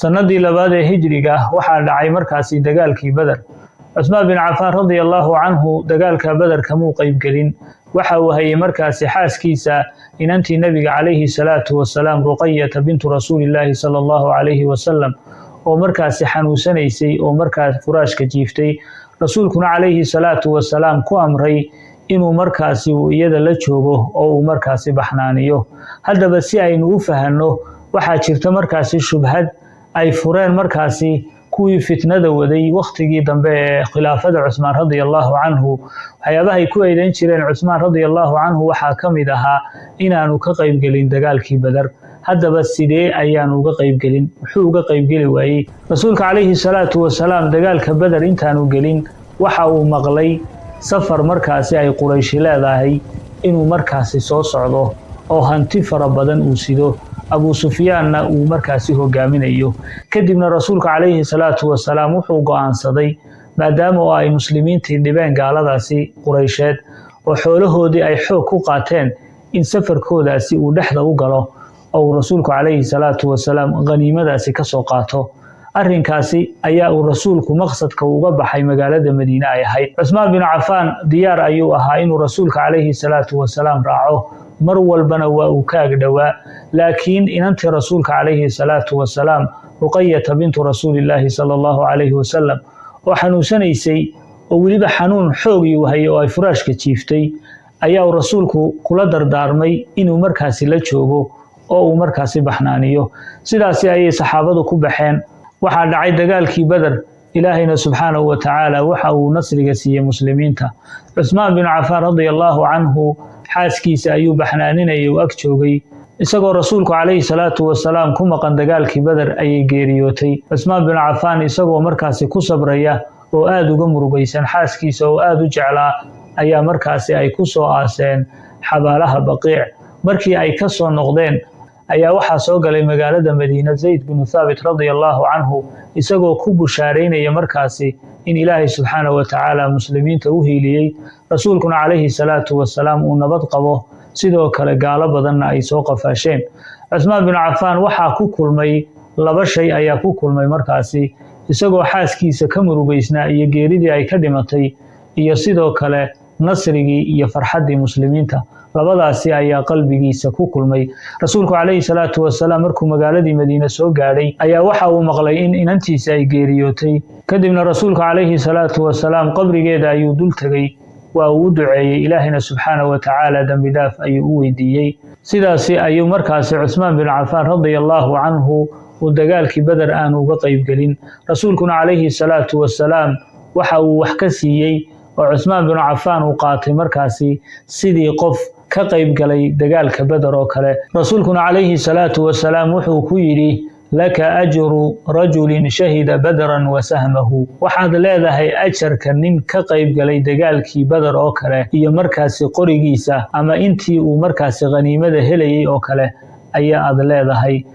sanadii labaad ee hijriga waxaa dhacay markaasi dagaalkii Badar. Cusmaan bin Cafaan radiyallahu anhu dagaalka Badar kamuu qayb gelin. waxa uu hayay markaasi xaaskiisa inantii nabiga calayhi salaatu wasalaam Ruqayyah bintu rasuulillahi sallallahu alayhi wasallam oo markaasi xanuunsanaysay oo markaas furaashka jiiftay. rasuulkuna calayhi salaatu wasalaam ku amray inuu markaasi iyada la joogo oo uu markaasi baxnaaniyo. haddaba si aynu u fahanno waxaa jirta markaasi shubhad ay fureen markaasi kuwii fitnada waday waqtigii dambe ee khilaafada Cusmaan radiyallahu anhu. waxyaabaha ay ku eedeyn jireen Cusmaan radiyallahu anhu waxaa kamid ahaa inaanu ka qayb gelin dagaalkii Badar. haddaba sidee ayaanu uga qayb gelin? wuxuu uga qayb geli waayay? rasuulka calayhi salaatu wasalaam dagaalka Badar intaanu gelin waxa uu maqlay safar markaasi ay Quraysh leedahay inuu markaasi soo socdo oo hanti fara badan uu sido. Abu Sufyaanna uu markaasi hogaaminayo. kadibna rasuulka calayhi salaatu wasalaam wuxuu go'aansaday maadaama ay muslimiintii dhibeen gaaladaasi Quraysheed oo xoolahoodii ay xoog ku qaateen in safarkoodaasi uu dhexda u galo oo rasuulku calayhi salaatu wasalaam qaniimadaasi ka soo qaato. arrinkaasi ayaa uu rasuulku maqsadka uga baxay magaalada Madiina ay ahayd. Cusmaan bin Cafaan diyaar ayuu ahaa inuu rasuulka calayhi salaatu wasalaam raaco mar walbana waa uu ka agdhawaa. laakiin inantii rasuulka calayhi salaatu wasalaam Ruqayyah bintu rasuulillahi sallallahu alayhi wasallam oo xanuunsanaysay oo weliba xanuun xoog uu hayay oo ay furaashka jiiftay ayaa uu rasuulku kula dardaarmay inuu markaasi la joogo oo uu markaasi baxnaaniyo. sidaasi ayay saxaabadu ku baxeen. waxaa dhacay dagaalkii Badar. ilaahayna subxaanahu wa tacaala waxa uu nasriga siiyey muslimiinta. Cusmaan bin Cafaan radiyallahu anhu xaaskiisa ayuu baxnaaninayay oo ag joogay isagoo rasuulku calayhi salaatu wasalaam ku maqan dagaalkii Badar ayay geeriyootay. Cusmaan bin Cafaan isagoo markaasi ku sabraya oo aad uga murugaysan xaaskiisa oo aad u jeclaa ayaa markaasi ay ku soo aaseen xabaalaha Baqiic. markii ay ka soo noqdeen ayaa waxaa soo galay magaalada Madiina Zayd bin Thaabit radiyallahu anhu isagoo ku bushaareynaya markaasi in ilaahay subxaanahu wa tacaala muslimiinta u hiiliyay. rasuulkuna calayhi salaatu wasalaam uu nabad qabo sidoo kale gaalo badanna ay soo qafaasheen. Cusmaan bin Cafaan waxaa ku kulmay laba shay ayaa ku kulmay markaasi isagoo xaaskiisa ka murugaysnaa iyo geeridii ay ka dhimatay iyo sidoo kale nasrigii iyo farxaddii muslimiinta. labadaasi ayaa qalbigiisa ku kulmay. rasuulku calayhi salaatu wasalaam markuu magaaladii Madiina soo gaadhay ayaa waxa uu maqlay in inantiisa ay geeriyootay. kadibna rasuulku calayhi salaatu wasalaam qabrigeeda ayuu dul tegay waa uu duceeyay ilaahayna subxaanahu wa tacaala dambi dhaaf ayuu u weydiiyey. sidaasi ayuu markaasi Cusmaan bin Cafaan radiyallahu anhu uu dagaalkii Badar aanu uga qayb gelin. rasuulkuna calayhi salaatu wasalaam waxa uu wax ka siiyey oo Cusmaan bin Cafaan uu qaatay markaasi sidii qof ka qayb galay dagaalka Badar oo kale. rasuulkuna calayhi salaatu wasalaam wuxuu ku yidhi laka ajru rajulin shahida badran wa sahmahu. waxaad leedahay ajarka nin ka qayb galay dagaalkii Badar oo kale iyo markaasi qorigiisa ama intii uu markaasi qaniimada helayay oo kale ayaa aad leedahay.